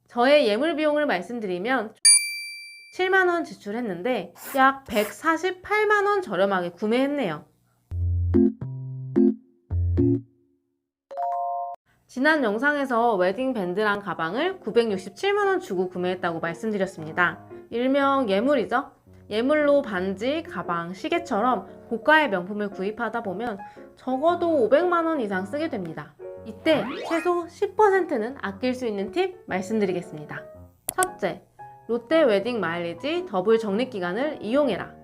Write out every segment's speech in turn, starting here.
저의 예물 비용을 말씀드리면 7만원 지출했는데 약 148만원 저렴하게 구매했네요. 지난 영상에서 웨딩 밴드랑 가방을 967만원 주고 구매했다고 말씀드렸습니다. 일명 예물이죠. 예물로 반지, 가방, 시계처럼 고가의 명품을 구입하다 보면 적어도 500만원 이상 쓰게 됩니다. 이때 최소 10%는 아낄 수 있는 팁 말씀드리겠습니다. 첫째, 롯데 웨딩 마일리지 더블 적립기간을 이용해라.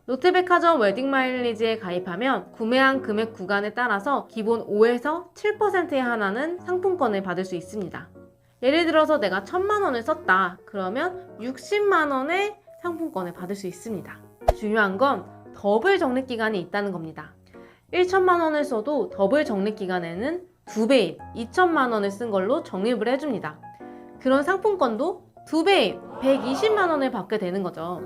롯데백화점 웨딩 마일리지에 가입하면 구매한 금액 구간에 따라서 기본 5에서 7%에 한하는 상품권을 받을 수 있습니다. 예를 들어서 내가 1000만원을 썼다. 그러면 60만원의 상품권을 받을 수 있습니다. 중요한 건 더블 적립기간이 있다는 겁니다. 1000만원을 써도 더블 적립기간에는 2배인 2000만원을 쓴 걸로 적립을 해줍니다. 그런 상품권도 2배인 120만원을 받게 되는 거죠.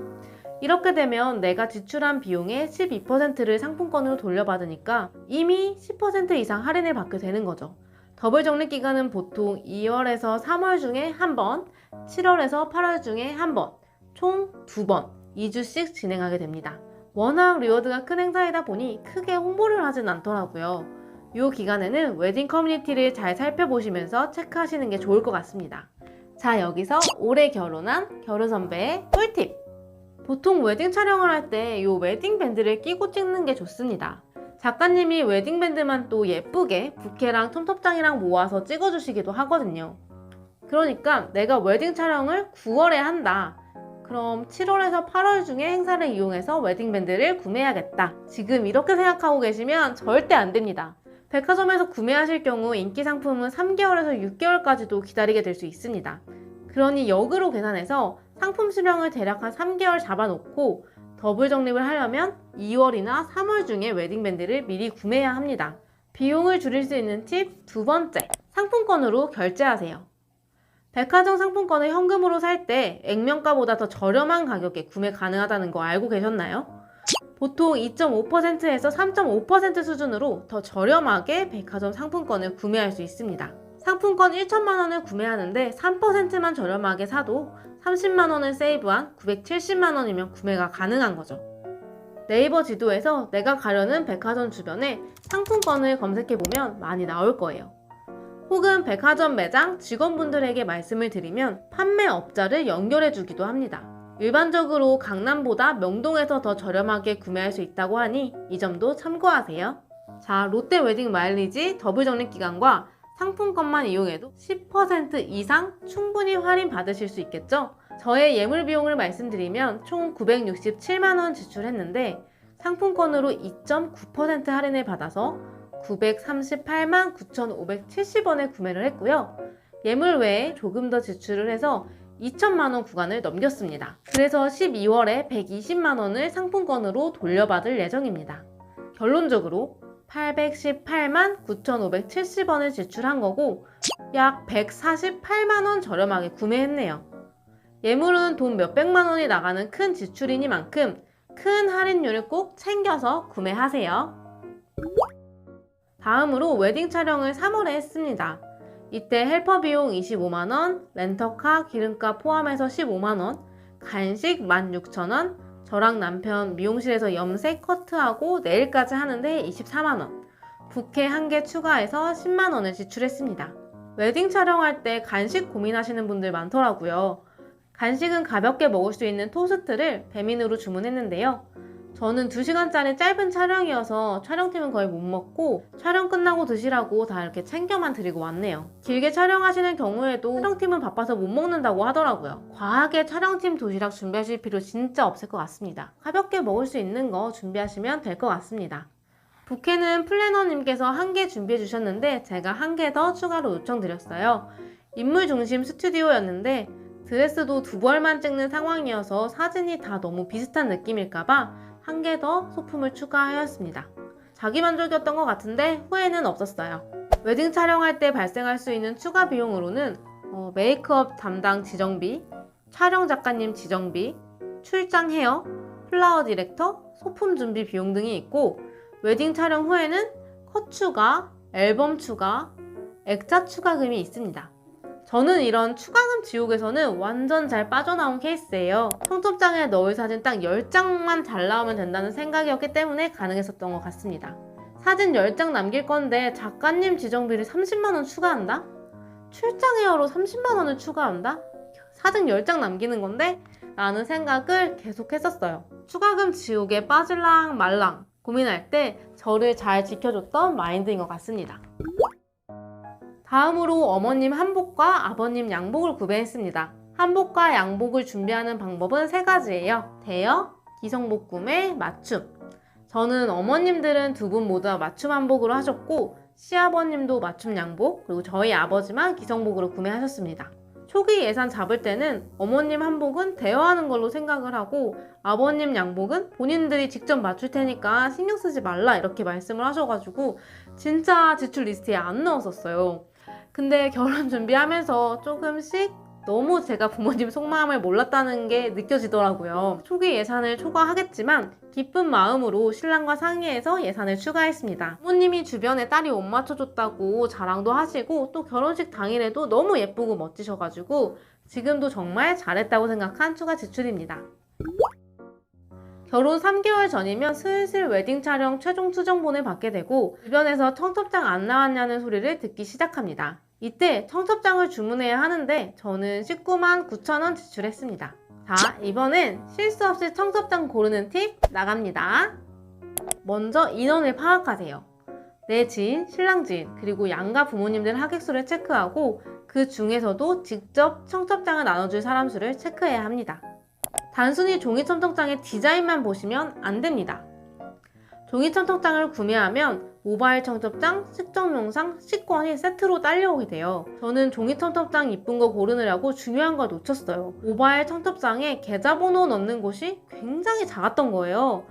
이렇게 되면 내가 지출한 비용의 12%를 상품권으로 돌려받으니까 이미 10% 이상 할인을 받게 되는 거죠. 더블 적립기간은 보통 2월에서 3월 중에 한 번, 7월에서 8월 중에 한 번, 총 2번, 2주씩 진행하게 됩니다. 워낙 리워드가 큰 행사이다 보니 크게 홍보를 하진 않더라고요. 이 기간에는 웨딩 커뮤니티를 잘 살펴보시면서 체크하시는 게 좋을 것 같습니다. 자, 여기서 올해 결혼한 결혼 선배의 꿀팁! 보통 웨딩 촬영을 할 때 이 웨딩 밴드를 끼고 찍는 게 좋습니다. 작가님이 웨딩 밴드만 또 예쁘게 부케랑 톱톱장이랑 모아서 찍어주시기도 하거든요. 그러니까 내가 웨딩 촬영을 9월에 한다. 그럼 7월에서 8월 중에 행사를 이용해서 웨딩 밴드를 구매해야겠다. 지금 이렇게 생각하고 계시면 절대 안 됩니다. 백화점에서 구매하실 경우 인기 상품은 3개월에서 6개월까지도 기다리게 될 수 있습니다. 그러니 역으로 계산해서 상품 수령을 대략 한 3개월 잡아놓고 더블 적립을 하려면 2월이나 3월 중에 웨딩밴드를 미리 구매해야 합니다. 비용을 줄일 수 있는 팁 두 번째, 상품권으로 결제하세요. 백화점 상품권을 현금으로 살 때 액면가보다 더 저렴한 가격에 구매 가능하다는 거 알고 계셨나요? 보통 2.5%에서 3.5% 수준으로 더 저렴하게 백화점 상품권을 구매할 수 있습니다. 상품권 1천만원을 구매하는데 3%만 저렴하게 사도 30만원을 세이브한 970만원이면 구매가 가능한 거죠. 네이버 지도에서 내가 가려는 백화점 주변에 상품권을 검색해보면 많이 나올 거예요. 혹은 백화점 매장 직원분들에게 말씀을 드리면 판매업자를 연결해주기도 합니다. 일반적으로 강남보다 명동에서 더 저렴하게 구매할 수 있다고 하니 이 점도 참고하세요. 자, 롯데 웨딩 마일리지 더블 적립기간과 상품권만 이용해도 10% 이상 충분히 할인 받으실 수 있겠죠? 저의 예물 비용을 말씀드리면 총 967만원 지출했는데 상품권으로 2.9% 할인을 받아서 938만 9,570원에 구매를 했고요. 예물 외에 조금 더 지출을 해서 2천만원 구간을 넘겼습니다. 그래서 12월에 120만원을 상품권으로 돌려받을 예정입니다. 결론적으로 818만 9,570원을 지출한 거고 약 148만원 저렴하게 구매했네요. 예물은 돈 몇백만 원이 나가는 큰 지출이니만큼 큰 할인율을 꼭 챙겨서 구매하세요. 다음으로 웨딩 촬영을 3월에 했습니다. 이때 헬퍼 비용 25만원, 렌터카, 기름값 포함해서 15만원, 간식 16,000원, 저랑 남편 미용실에서 염색, 커트하고 네일까지 하는데 24만원, 부케 1개 추가해서 10만원을 지출했습니다. 웨딩 촬영할 때 간식 고민하시는 분들 많더라고요. 간식은 가볍게 먹을 수 있는 토스트를 배민으로 주문했는데요. 저는 2시간짜리 짧은 촬영이어서 촬영팀은 거의 못 먹고 촬영 끝나고 드시라고 다 이렇게 챙겨만 드리고 왔네요. 길게 촬영하시는 경우에도 촬영팀은 바빠서 못 먹는다고 하더라고요. 과하게 촬영팀 도시락 준비하실 필요 진짜 없을 것 같습니다. 가볍게 먹을 수 있는 거 준비하시면 될 것 같습니다. 부케는 플래너님께서 1개 준비해 주셨는데 제가 1개 더 추가로 요청드렸어요. 인물 중심 스튜디오였는데 드레스도 2벌만 찍는 상황이어서 사진이 다 너무 비슷한 느낌일까봐 1개 더 소품을 추가하였습니다. 자기만족이었던 것 같은데 후회는 없었어요. 웨딩 촬영할 때 발생할 수 있는 추가 비용으로는 메이크업 담당 지정비, 촬영 작가님 지정비, 출장 헤어, 플라워 디렉터, 소품 준비 비용 등이 있고 웨딩 촬영 후에는 컷 추가, 앨범 추가, 액자 추가금이 있습니다. 저는 이런 추가금 지옥에서는 완전 잘 빠져나온 케이스예요. 청첩장에 넣을 사진 딱 10장만 잘 나오면 된다는 생각이었기 때문에 가능했었던 것 같습니다. 사진 10장 남길 건데 작가님 지정비를 30만 원 추가한다? 출장 헤어로 30만 원을 추가한다? 사진 10장 남기는 건데? 라는 생각을 계속 했었어요. 추가금 지옥에 빠질랑 말랑 고민할 때 저를 잘 지켜줬던 마인드인 것 같습니다. 다음으로 어머님 한복과 아버님 양복을 구매했습니다. 한복과 양복을 준비하는 방법은 3가지예요. 대여, 기성복 구매, 맞춤. 저는 어머님들은 두 분 모두 맞춤 한복으로 하셨고 시아버님도 맞춤 양복, 그리고 저희 아버지만 기성복으로 구매하셨습니다. 초기 예산 잡을 때는 어머님 한복은 대여하는 걸로 생각을 하고 아버님 양복은 본인들이 직접 맞출 테니까 신경 쓰지 말라 이렇게 말씀을 하셔가지고 진짜 지출 리스트에 안 넣었었어요. 근데 결혼 준비하면서 조금씩 너무 제가 부모님 속마음을 몰랐다는 게 느껴지더라고요. 초기 예산을 초과하겠지만 기쁜 마음으로 신랑과 상의해서 예산을 추가했습니다. 부모님이 주변에 딸이 옷 맞춰줬다고 자랑도 하시고 또 결혼식 당일에도 너무 예쁘고 멋지셔가지고 지금도 정말 잘했다고 생각한 추가 지출입니다. 결혼 3개월 전이면 슬슬 웨딩 촬영 최종 추정본을 받게 되고 주변에서 청첩장 안 나왔냐는 소리를 듣기 시작합니다. 이때 청첩장을 주문해야 하는데 저는 19만 9천 원 지출했습니다. 자, 이번엔 실수 없이 청첩장 고르는 팁 나갑니다. 먼저 인원을 파악하세요. 내 지인, 신랑 지인, 그리고 양가 부모님들 하객 수를 체크하고 그 중에서도 직접 청첩장을 나눠줄 사람 수를 체크해야 합니다. 단순히 종이 청첩장의 디자인만 보시면 안 됩니다. 종이 청첩장을 구매하면 모바일 청첩장, 식전 영상, 식권이 세트로 딸려오게 돼요. 저는 종이 청첩장 이쁜 거 고르느라고 중요한 걸 놓쳤어요. 모바일 청첩장에 계좌번호 넣는 곳이 굉장히 작았던 거예요.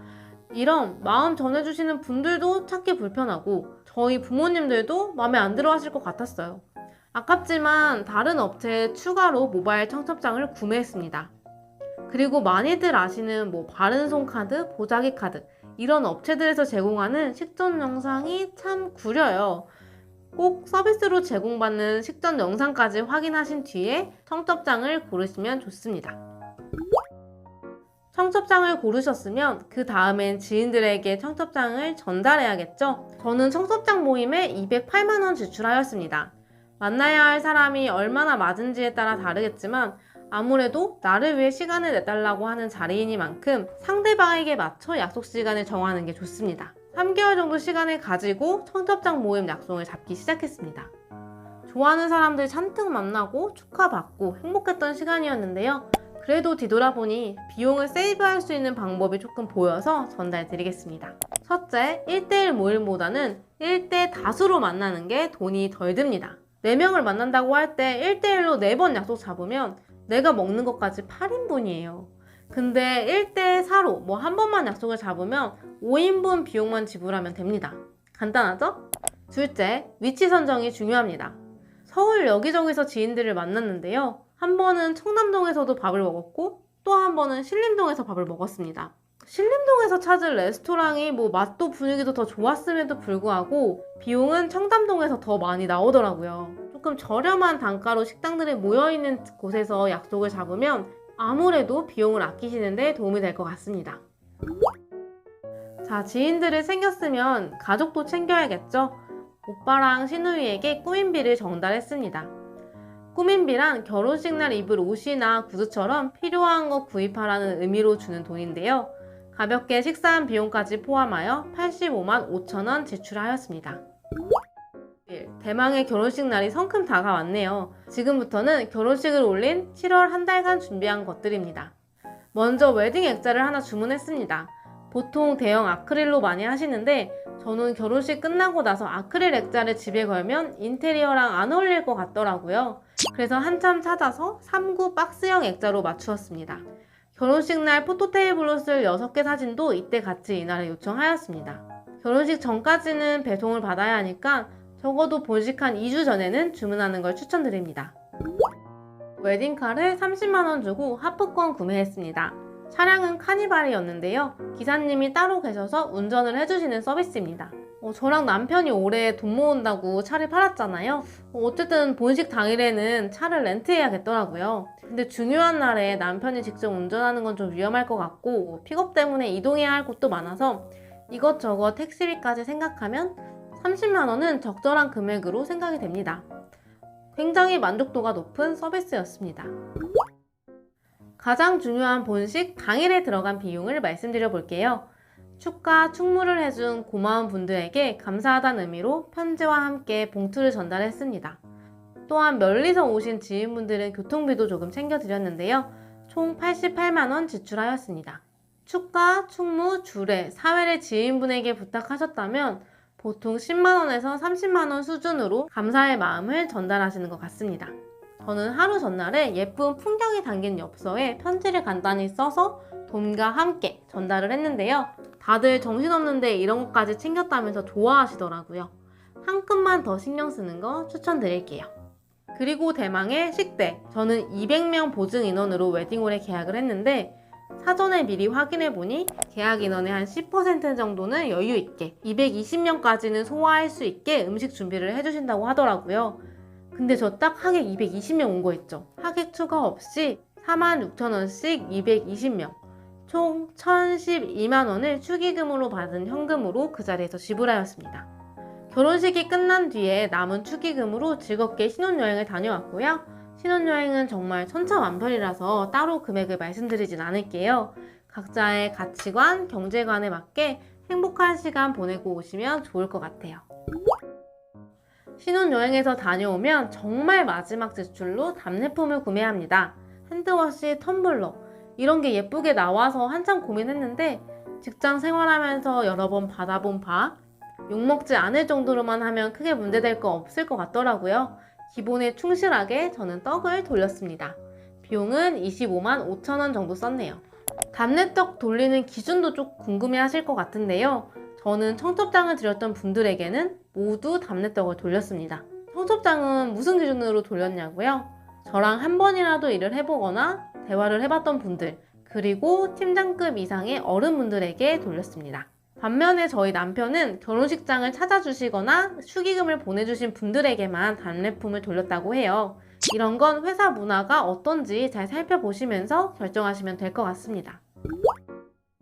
이런 마음 전해주시는 분들도 찾기 불편하고 저희 부모님들도 마음에 안 들어 하실 것 같았어요. 아깝지만 다른 업체에 추가로 모바일 청첩장을 구매했습니다. 그리고 많이들 아시는 바른손 카드, 보자기 카드 이런 업체들에서 제공하는 식전 영상이 참 구려요. 꼭 서비스로 제공받는 식전 영상까지 확인하신 뒤에 청첩장을 고르시면 좋습니다. 청첩장을 고르셨으면 그 다음엔 지인들에게 청첩장을 전달해야겠죠? 저는 청첩장 모임에 208만 원 지출하였습니다. 만나야 할 사람이 얼마나 맞은지에 따라 다르겠지만 아무래도 나를 위해 시간을 내달라고 하는 자리이니만큼 상대방에게 맞춰 약속 시간을 정하는 게 좋습니다. 3개월 정도 시간을 가지고 청첩장 모임 약속을 잡기 시작했습니다. 좋아하는 사람들 잔뜩 만나고 축하받고 행복했던 시간이었는데요. 그래도 뒤돌아보니 비용을 세이브할 수 있는 방법이 조금 보여서 전달드리겠습니다. 첫째, 1대1 모임보다는 1대 다수로 만나는 게 돈이 덜 듭니다. 4명을 만난다고 할 때 1대1로 4번 약속 잡으면 내가 먹는 것까지 8인분이에요. 근데 1대4로 한 번만 약속을 잡으면 5인분 비용만 지불하면 됩니다. 간단하죠? 둘째, 위치 선정이 중요합니다. 서울 여기저기서 지인들을 만났는데요. 한 번은 청담동에서도 밥을 먹었고 또 한 번은 신림동에서 밥을 먹었습니다. 신림동에서 찾은 레스토랑이 맛도 분위기도 더 좋았음에도 불구하고 비용은 청담동에서 더 많이 나오더라고요. 조금 저렴한 단가로 식당들이 모여있는 곳에서 약속을 잡으면 아무래도 비용을 아끼시는 데 도움이 될 것 같습니다. 자, 지인들을 챙겼으면 가족도 챙겨야겠죠? 오빠랑 시누이에게 꾸민비를 전달했습니다. 꾸민비란 결혼식 날 입을 옷이나 구두처럼 필요한 거 구입하라는 의미로 주는 돈인데요. 가볍게 식사한 비용까지 포함하여 85만 5천 원 지출하였습니다. 대망의 결혼식 날이 성큼 다가왔네요. 지금부터는 결혼식을 올린 7월 한 달간 준비한 것들입니다. 먼저 웨딩 액자를 하나 주문했습니다. 보통 대형 아크릴로 많이 하시는데 저는 결혼식 끝나고 나서 아크릴 액자를 집에 걸면 인테리어랑 안 어울릴 것 같더라고요. 그래서 한참 찾아서 3구 박스형 액자로 맞추었습니다. 결혼식 날 포토테이블로 쓸 6개 사진도 이때 같이 이날에 요청하였습니다. 결혼식 전까지는 배송을 받아야 하니까 적어도 본식 한 2주 전에는 주문하는 걸 추천드립니다. 웨딩카를 30만 원 주고 하프권 구매했습니다. 차량은 카니발이었는데요. 기사님이 따로 계셔서 운전을 해주시는 서비스입니다. 저랑 남편이 올해 돈 모은다고 차를 팔았잖아요. 어쨌든 본식 당일에는 차를 렌트해야겠더라고요. 근데 중요한 날에 남편이 직접 운전하는 건 좀 위험할 것 같고 픽업 때문에 이동해야 할 곳도 많아서 이것저것 택시비까지 생각하면 30만 원은 적절한 금액으로 생각이 됩니다. 굉장히 만족도가 높은 서비스였습니다. 가장 중요한 본식 당일에 들어간 비용을 말씀드려 볼게요. 축가, 충무를 해준 고마운 분들에게 감사하다는 의미로 편지와 함께 봉투를 전달했습니다. 또한 멀리서 오신 지인분들은 교통비도 조금 챙겨드렸는데요. 총 88만 원 지출하였습니다. 축가, 충무, 주례, 사회를 지인분에게 부탁하셨다면 보통 10만 원에서 30만 원 수준으로 감사의 마음을 전달하시는 것 같습니다. 저는 하루 전날에 예쁜 풍경이 담긴 엽서에 편지를 간단히 써서 돈과 함께 전달을 했는데요. 다들 정신없는데 이런 것까지 챙겼다면서 좋아하시더라고요. 한 끈만 더 신경 쓰는 거 추천드릴게요. 그리고 대망의 식대. 저는 200명 보증 인원으로 웨딩홀에 계약을 했는데 사전에 미리 확인해보니 계약 인원의 한 10% 정도는 여유 있게 220명까지는 소화할 수 있게 음식 준비를 해주신다고 하더라고요. 근데 저 딱 하객 220명 온 거 있죠. 하객 추가 없이 46,000원씩 220명 총 1,012만 원을 축의금으로 받은 현금으로 그 자리에서 지불하였습니다. 결혼식이 끝난 뒤에 남은 축의금으로 즐겁게 신혼여행을 다녀왔고요. 신혼여행은 정말 천차만별이라서 따로 금액을 말씀드리진 않을게요. 각자의 가치관, 경제관에 맞게 행복한 시간 보내고 오시면 좋을 것 같아요. 신혼여행에서 다녀오면 정말 마지막 지출로 답례품을 구매합니다. 핸드워시, 텀블러 이런 게 예쁘게 나와서 한참 고민했는데 직장 생활하면서 여러 번 받아본 바 욕먹지 않을 정도로만 하면 크게 문제될 거 없을 것 같더라고요. 기본에 충실하게 저는 떡을 돌렸습니다. 비용은 25만 5천 원 정도 썼네요. 답례떡 돌리는 기준도 좀 궁금해 하실 것 같은데요. 저는 청첩장을 드렸던 분들에게는 모두 답례떡을 돌렸습니다. 청첩장은 무슨 기준으로 돌렸냐고요? 저랑 한 번이라도 일을 해보거나 대화를 해봤던 분들, 그리고 팀장급 이상의 어른분들에게 돌렸습니다. 반면에 저희 남편은 결혼식장을 찾아주시거나 축의금을 보내주신 분들에게만 답례품을 돌렸다고 해요. 이런 건 회사 문화가 어떤지 잘 살펴보시면서 결정하시면 될 것 같습니다.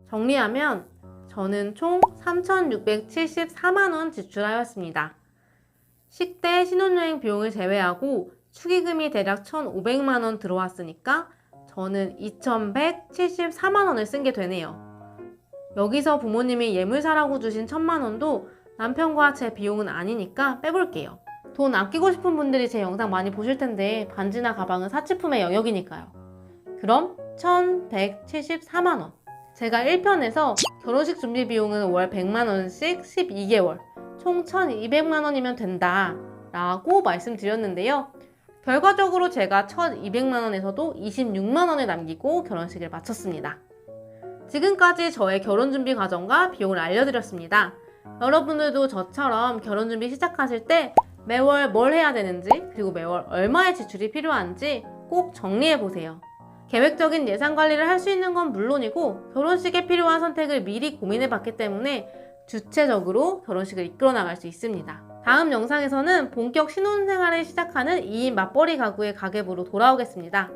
정리하면 저는 총 3,674만 원 지출하였습니다. 식대, 신혼여행 비용을 제외하고 축의금이 대략 1,500만 원 들어왔으니까 저는 2,174만 원을 쓴 게 되네요. 여기서 부모님이 예물 사라고 주신 1,000만 원도 남편과 제 비용은 아니니까 빼볼게요. 돈 아끼고 싶은 분들이 제 영상 많이 보실 텐데 반지나 가방은 사치품의 영역이니까요. 그럼 1,174만 원. 제가 1편에서 결혼식 준비 비용은 월 100만 원씩 12개월, 총 1,200만 원이면 된다 라고 말씀드렸는데요. 결과적으로 제가 1,200만 원에서도 26만 원을 남기고 결혼식을 마쳤습니다. 지금까지 저의 결혼 준비 과정과 비용을 알려드렸습니다. 여러분들도 저처럼 결혼 준비 시작하실 때 매월 뭘 해야 되는지 그리고 매월 얼마의 지출이 필요한지 꼭 정리해보세요. 계획적인 예산 관리를 할 수 있는 건 물론이고 결혼식에 필요한 선택을 미리 고민해봤기 때문에 주체적으로 결혼식을 이끌어 나갈 수 있습니다. 다음 영상에서는 본격 신혼생활을 시작하는 2인 맞벌이 가구의 가계부로 돌아오겠습니다.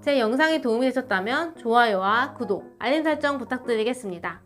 제 영상이 도움이 되셨다면 좋아요와 구독, 알림 설정 부탁드리겠습니다.